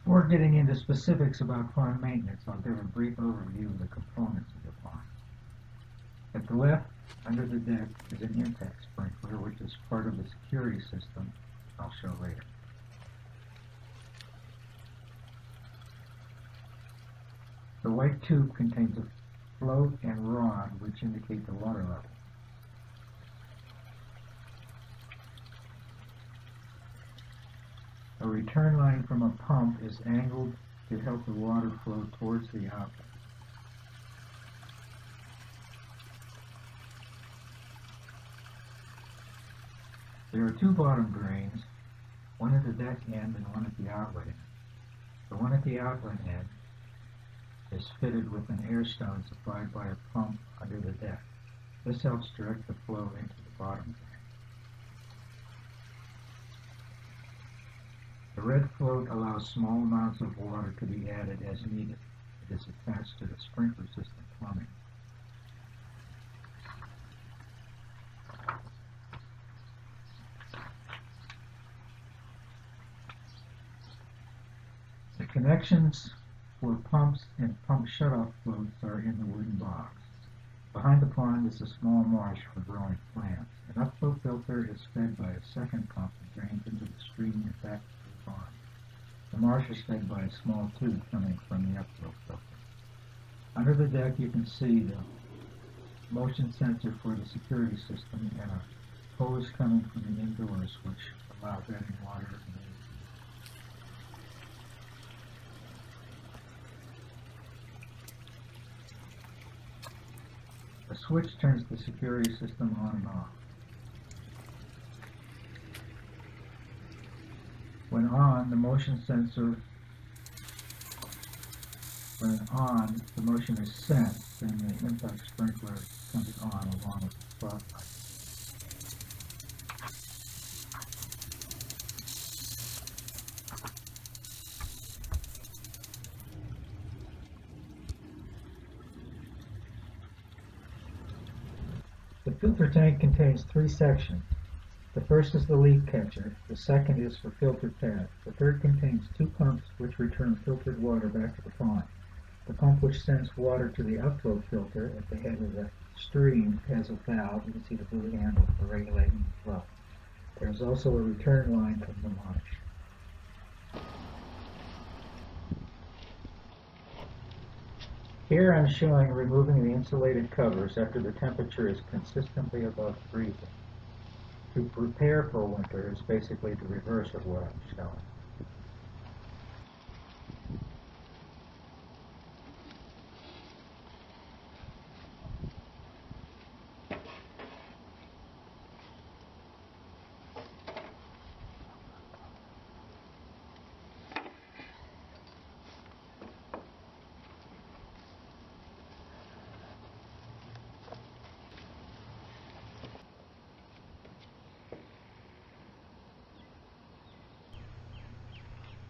Before getting into specifics about pond maintenance, I'll give a brief overview of the components of the pond. At the left, under the deck, is an impact sprinkler, which is part of the security system I'll show later. The white tube contains a float and rod which indicate the water level. A return line from a pump is angled to help the water flow towards the outlet. There are two bottom drains, one at the deck end and one at the outlet end. The one at the outlet end is fitted with an air stone supplied by a pump under the deck. This helps direct the flow into the bottom drain. The red float allows small amounts of water to be added as needed. It is attached to the sprinkler system plumbing. The connections for pumps and pump shutoff floats are in the wooden box. Behind the pond is a small marsh for growing plants. An upflow filter is fed by a second pump and drains into the stream and back to the pond. The marsh is fed by a small tube coming from the upflow filter. Under the deck you can see the motion sensor for the security system and a hose coming from the indoors which allows adding water in the A switch turns the security system on and off. When on, the motion is sensed, then the impact sprinkler comes on along with the spotlight. The filter tank contains three sections. The first is the leak catcher, the second is for filter pads, the third contains two pumps which return filtered water back to the pond. The pump which sends water to the upflow filter at the head of the stream has a valve, you can see the blue handle, for regulating the flow. There is also a return line from the marsh. Here I'm showing removing the insulated covers after the temperature is consistently above freezing. To prepare for winter is basically the reverse of what I'm showing.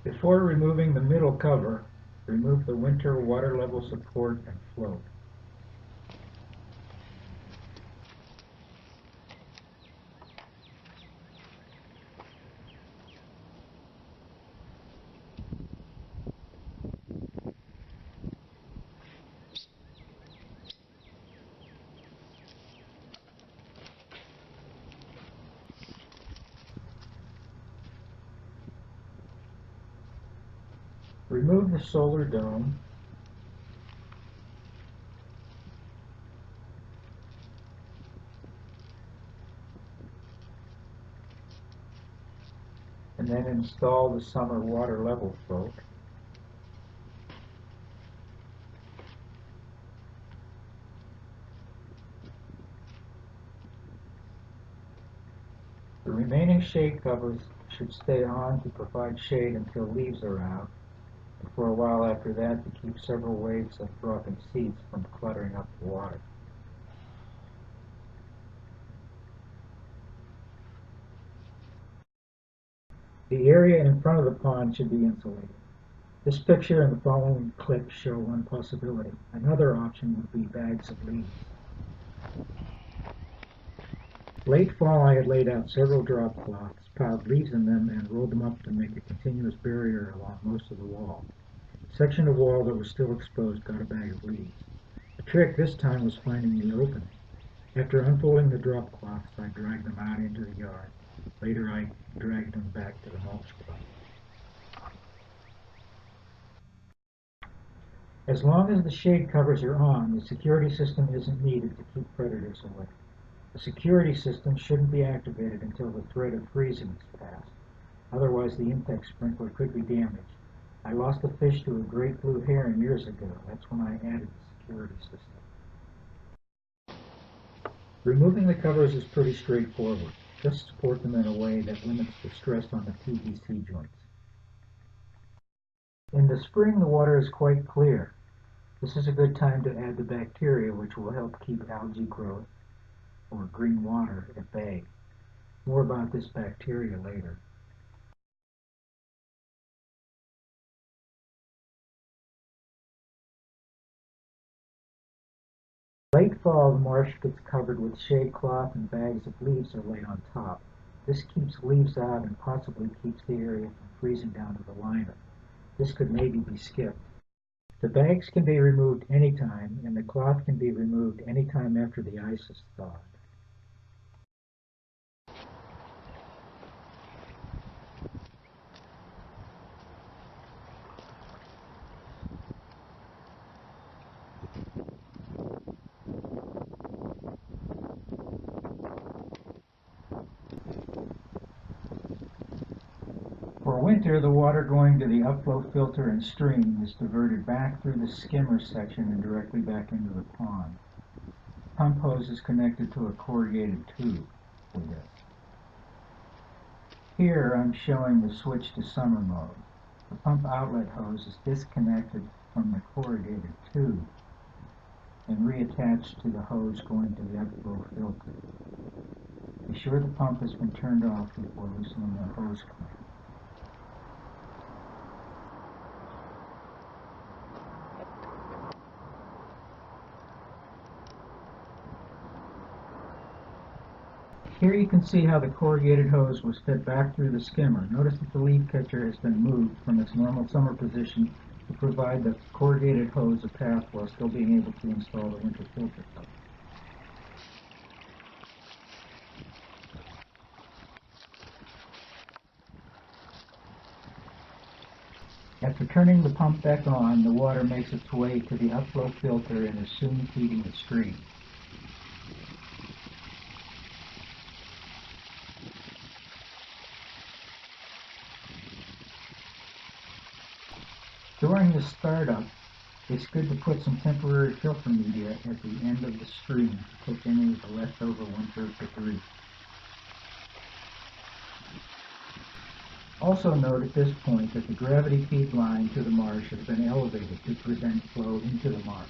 Before removing the middle cover, remove the winter water level support and float. Remove the solar dome. And then install the summer water level float. The remaining shade covers should stay on to provide shade until leaves are out, and for a while after that to keep several waves of dropping seeds from cluttering up the water. The area in front of the pond should be insulated. This picture and the following clip show one possibility. Another option would be bags of leaves. Late fall I had laid out several drop cloths, piled leaves in them and rolled them up to make a continuous barrier along most of the wall. The section of wall that was still exposed got a bag of leaves. The trick this time was finding the opening. After unfolding the drop cloths, I dragged them out into the yard. Later, I dragged them back to the mulch pile. As long as the shade covers are on, the security system isn't needed to keep predators away. The security system shouldn't be activated until the threat of freezing is passed. Otherwise, the intake sprinkler could be damaged. I lost a fish to a great blue heron years ago. That's when I added the security system. Removing the covers is pretty straightforward. Just support them in a way that limits the stress on the PVC joints. In the spring, the water is quite clear. This is a good time to add the bacteria which will help keep algae growth or green water at bay. More about this bacteria later. Late fall, the marsh gets covered with shade cloth and bags of leaves are laid on top. This keeps leaves out and possibly keeps the area from freezing down to the liner. This could maybe be skipped. The bags can be removed anytime, and the cloth can be removed anytime after the ice is thawed. For winter, the water going to the upflow filter and stream is diverted back through the skimmer section and directly back into the pond. The pump hose is connected to a corrugated tube for this. Here I'm showing the switch to summer mode. The pump outlet hose is disconnected from the corrugated tube and reattached to the hose going to the upflow filter. Be sure the pump has been turned off before loosening the hose clamp. Here you can see how the corrugated hose was fed back through the skimmer. Notice that the leaf catcher has been moved from its normal summer position to provide the corrugated hose a path while still being able to install the winter filter cover. After turning the pump back on, the water makes its way to the upflow filter and is soon feeding the stream. During the startup, it's good to put some temporary filter media at the end of the stream to take any of the leftover winter debris. Also note at this point that the gravity feed line to the marsh has been elevated to prevent flow into the marsh.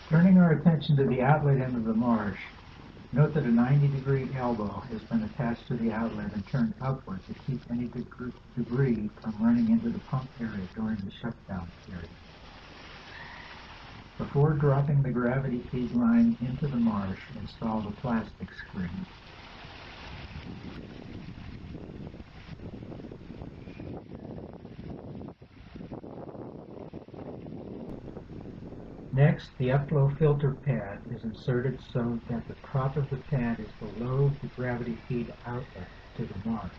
Turning our attention to the outlet end of the marsh, note that a 90-degree elbow has been attached to the outlet and turned upward to keep any debris from running into the pump area during the shutdown period. Before dropping the gravity feed line into the marsh, install the plastic screen. Next, the upflow filter pad is inserted so that the top of the pad is below the gravity feed outlet to the marsh.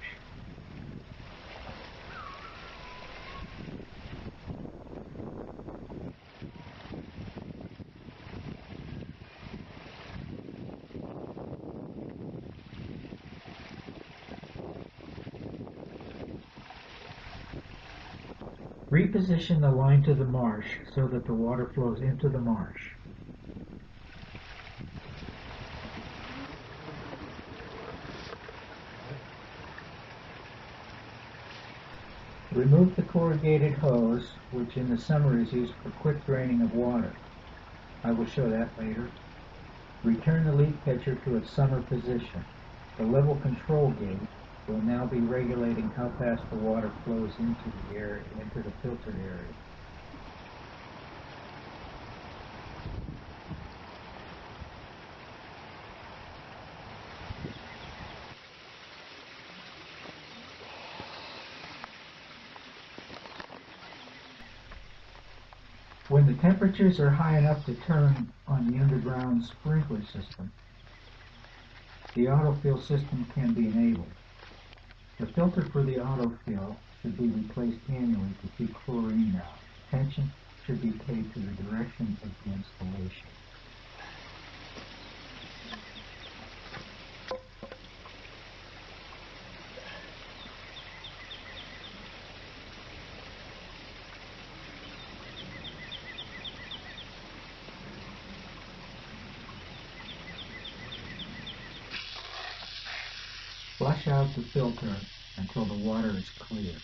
Reposition the line to the marsh so that the water flows into the marsh. Remove the corrugated hose, which in the summer is used for quick draining of water. I will show that later. Return the leak catcher to its summer position. The level control gauge will now be regulating how fast the water flows into the air and into the filtered area. When the temperatures are high enough to turn on the underground sprinkler system, the autofill system can be enabled. The filter for the autofill should be replaced annually to keep chlorine out. Attention should be paid to the directions of the installation. Flush out the filter until the water is clear.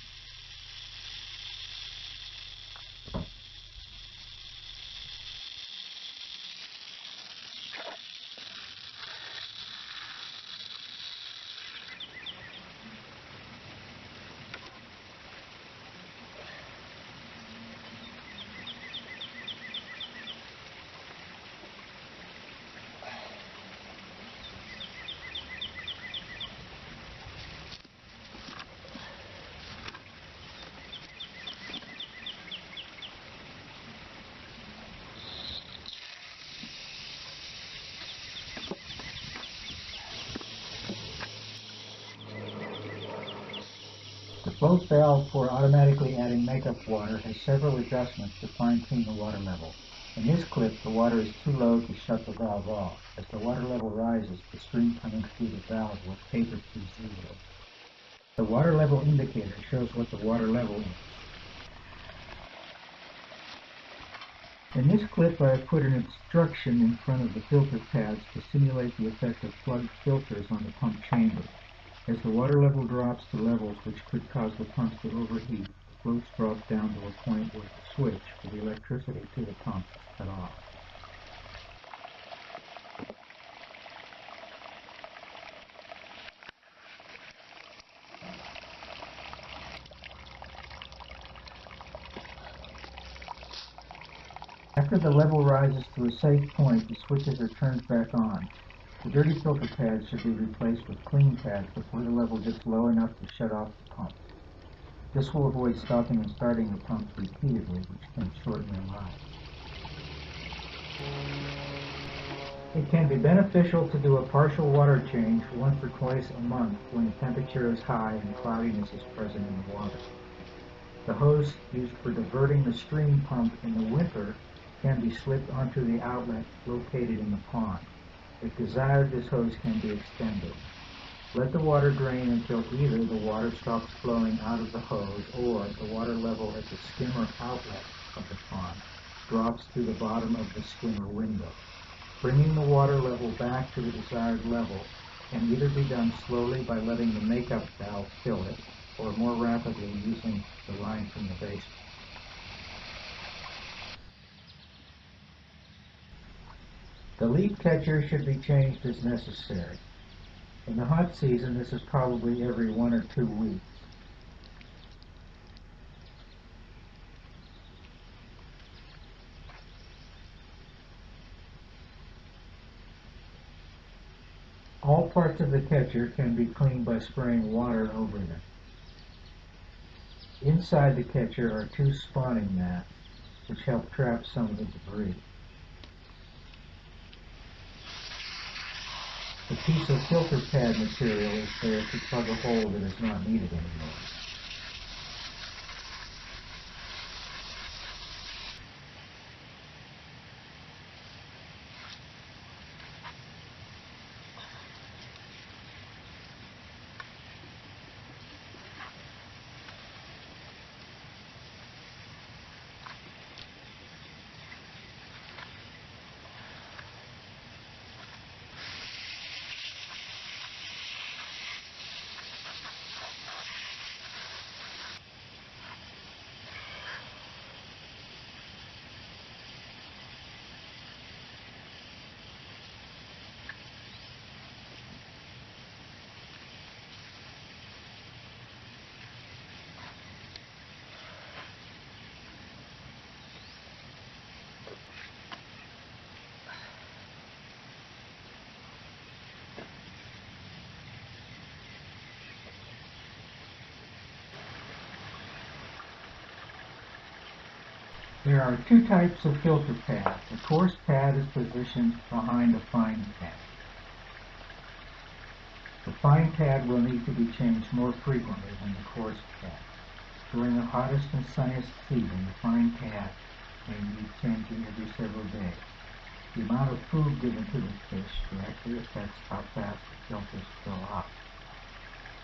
The float valve for automatically adding makeup water has several adjustments to fine-tune the water level. In this clip, the water is too low to shut the valve off. As the water level rises, the stream coming through the valve will taper to zero. The water level indicator shows what the water level is. In this clip, I have put an instruction in front of the filter pads to simulate the effect of plugged filters on the pump chamber. As the water level drops to levels which could cause the pumps to overheat, the floats drop down to a point where the switch for the electricity to the pump is cut off. After the level rises to a safe point, the switches are turned back on. The dirty filter pads should be replaced with clean pads before the level gets low enough to shut off the pump. This will avoid stopping and starting the pump repeatedly, which can shorten their life. It can be beneficial to do a partial water change once or twice a month when the temperature is high and cloudiness is present in the water. The hose used for diverting the stream pump in the winter can be slipped onto the outlet located in the pond. If desired, this hose can be extended. Let the water drain until either the water stops flowing out of the hose or the water level at the skimmer outlet of the pond drops to the bottom of the skimmer window. Bringing the water level back to the desired level can either be done slowly by letting the makeup valve fill it, or more rapidly using the line from the basement. The leak catcher should be changed as necessary. In the hot season, this is probably every 1 or 2 weeks. All parts of the catcher can be cleaned by spraying water over them. Inside the catcher are 2 spawning mats, which help trap some of the debris. A piece of filter pad material is there to plug a hole that is not needed anymore. There are two types of filter pads. A coarse pad is positioned behind a fine pad. The fine pad will need to be changed more frequently than the coarse pad. During the hottest and sunniest season, the fine pad may need changing every several days. The amount of food given to the fish directly affects how fast the filters fill up.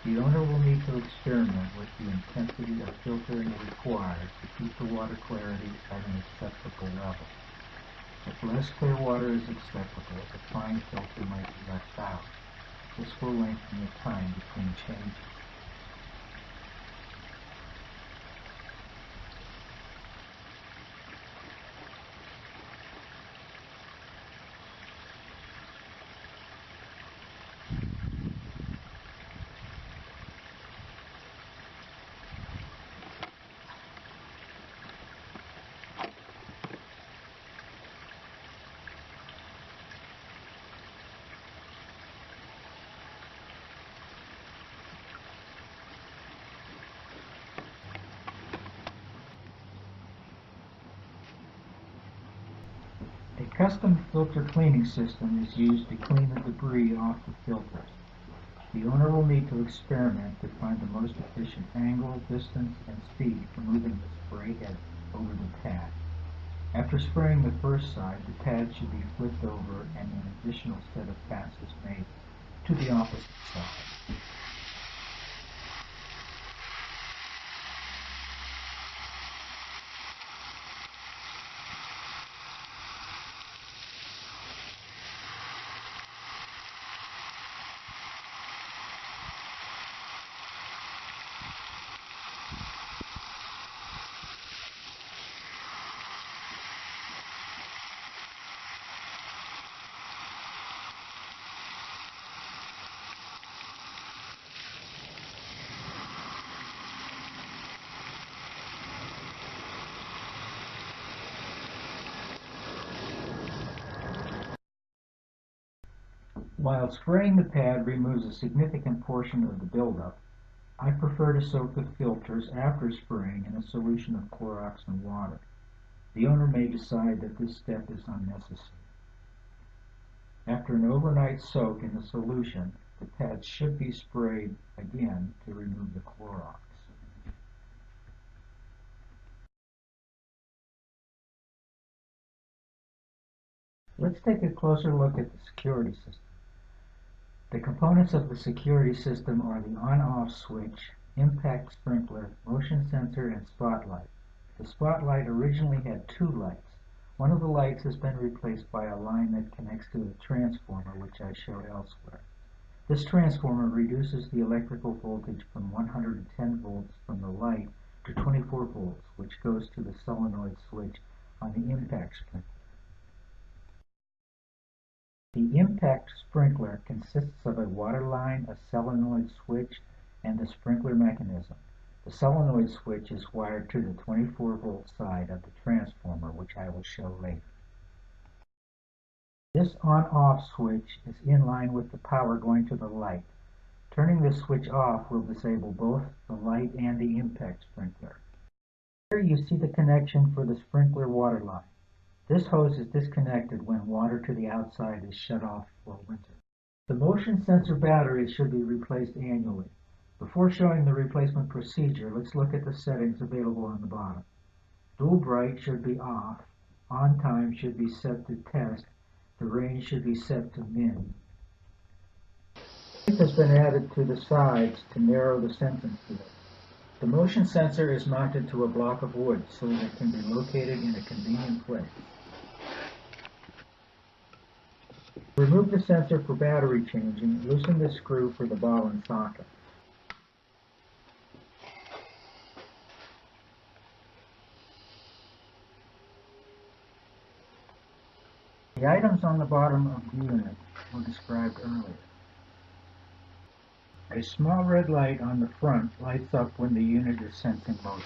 The owner will need to experiment with the intensity of filtering required to keep the water clarity at an acceptable level. If less clear water is acceptable, the fine filter might be left out. This will lengthen the time between changes. A custom filter cleaning system is used to clean the debris off the filters. The owner will need to experiment to find the most efficient angle, distance, and speed for moving the spray head over the pad. After spraying the first side, the pad should be flipped over and an additional set of passes made to the opposite side. While spraying the pad removes a significant portion of the buildup, I prefer to soak the filters after spraying in a solution of Clorox and water. The owner may decide that this step is unnecessary. After an overnight soak in the solution, the pads should be sprayed again to remove the Clorox. Let's take a closer look at the security system. The components of the security system are the on-off switch, impact sprinkler, motion sensor, and spotlight. The spotlight originally had two lights. One of the lights has been replaced by a line that connects to the transformer, which I showed elsewhere. This transformer reduces the electrical voltage from 110 volts from the light to 24 volts, which goes to the solenoid switch on the impact sprinkler. The impact sprinkler consists of a water line, a solenoid switch, and the sprinkler mechanism. The solenoid switch is wired to the 24-volt side of the transformer, which I will show later. This on-off switch is in line with the power going to the light. Turning this switch off will disable both the light and the impact sprinkler. Here you see the connection for the sprinkler water line. This hose is disconnected when water to the outside is shut off for winter. The motion sensor batteries should be replaced annually. Before showing the replacement procedure, let's look at the settings available on the bottom. Dual bright should be off. On time should be set to test. The range should be set to min. Tape has been added to the sides to narrow the sensing field. The motion sensor is mounted to a block of wood so that it can be located in a convenient place. Remove the sensor for battery changing. Loosen the screw for the ball and socket. The items on the bottom of the unit were described earlier. A small red light on the front lights up when the unit is sensing motion.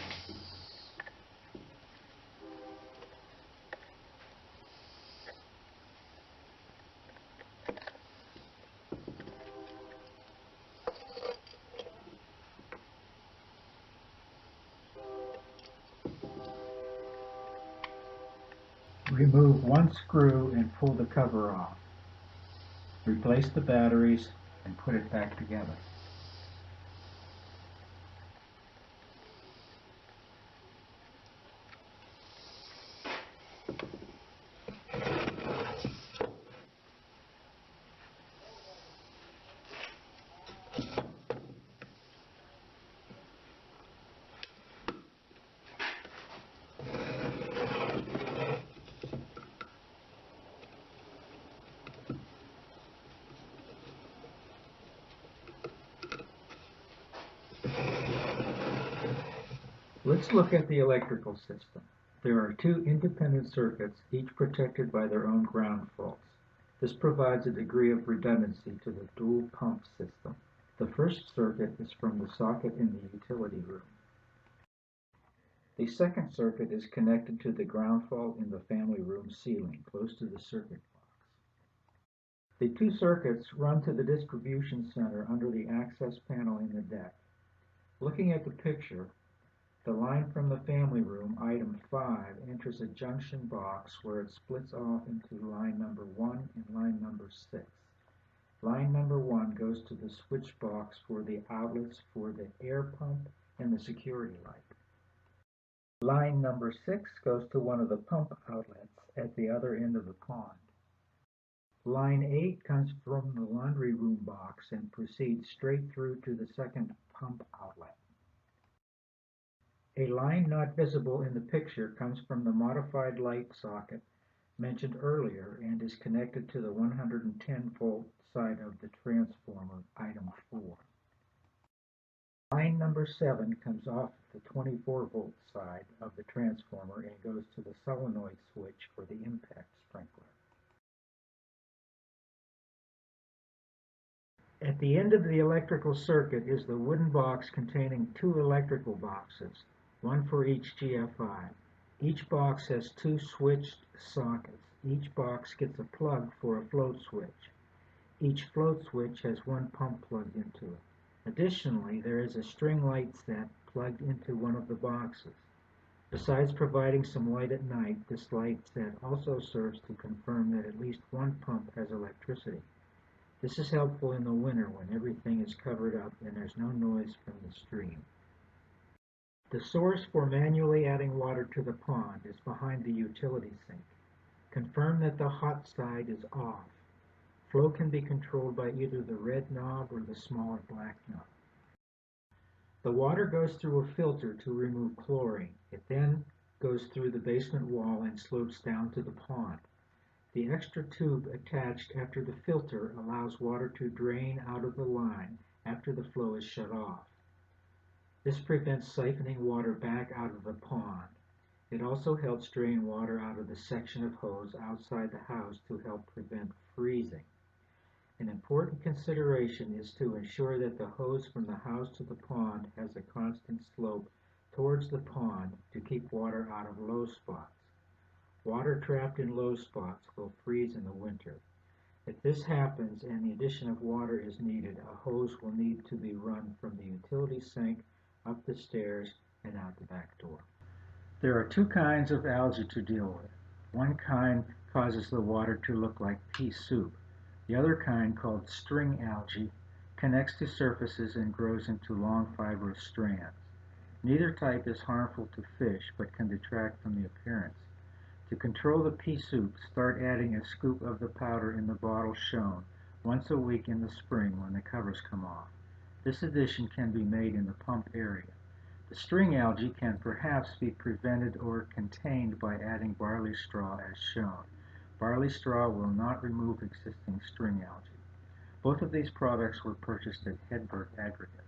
Remove one screw and pull the cover off. Replace the batteries and put it back together. Let's look at the electrical system. There are two independent circuits, each protected by their own ground faults. This provides a degree of redundancy to the dual pump system. The first circuit is from the socket in the utility room. The second circuit is connected to the ground fault in the family room ceiling, close to the circuit box. The two circuits run to the distribution center under the access panel in the deck. Looking at the picture, the line from the family room, item 5, enters a junction box where it splits off into line number 1 and line number 6. Line number 1 goes to the switch box for the outlets for the air pump and the security light. Line number 6 goes to one of the pump outlets at the other end of the pond. Line 8 comes from the laundry room box and proceeds straight through to the second pump outlet. A line not visible in the picture comes from the modified light socket mentioned earlier and is connected to the 110-volt side of the transformer, item 4. Line number 7 comes off the 24-volt side of the transformer and goes to the solenoid switch for the impact sprinkler. At the end of the electrical circuit is the wooden box containing two electrical boxes, one for each GFI. Each box has two switched sockets. Each box gets a plug for a float switch. Each float switch has one pump plugged into it. Additionally, there is a string light set plugged into one of the boxes. Besides providing some light at night, this light set also serves to confirm that at least one pump has electricity. This is helpful in the winter when everything is covered up and there's no noise from the stream. The source for manually adding water to the pond is behind the utility sink. Confirm that the hot side is off. Flow can be controlled by either the red knob or the smaller black knob. The water goes through a filter to remove chlorine. It then goes through the basement wall and slopes down to the pond. The extra tube attached after the filter allows water to drain out of the line after the flow is shut off. This prevents siphoning water back out of the pond. It also helps drain water out of the section of hose outside the house to help prevent freezing. An important consideration is to ensure that the hose from the house to the pond has a constant slope towards the pond to keep water out of low spots. Water trapped in low spots will freeze in the winter. If this happens and the addition of water is needed, a hose will need to be run from the utility sink up the stairs and out the back door. There are two kinds of algae to deal with. One kind causes the water to look like pea soup. The other kind, called string algae, connects to surfaces and grows into long fibrous strands. Neither type is harmful to fish but can detract from the appearance. To control the pea soup, start adding a scoop of the powder in the bottle shown once a week in the spring when the covers come off. This addition can be made in the pump area. The string algae can perhaps be prevented or contained by adding barley straw as shown. Barley straw will not remove existing string algae. Both of these products were purchased at Hedberg Aggregates.